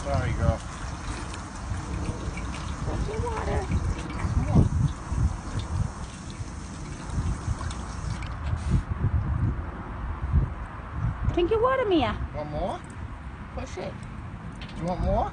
Sorry, girl. Drink your water. Drink your water, Mia. Want more? Push it. You want more?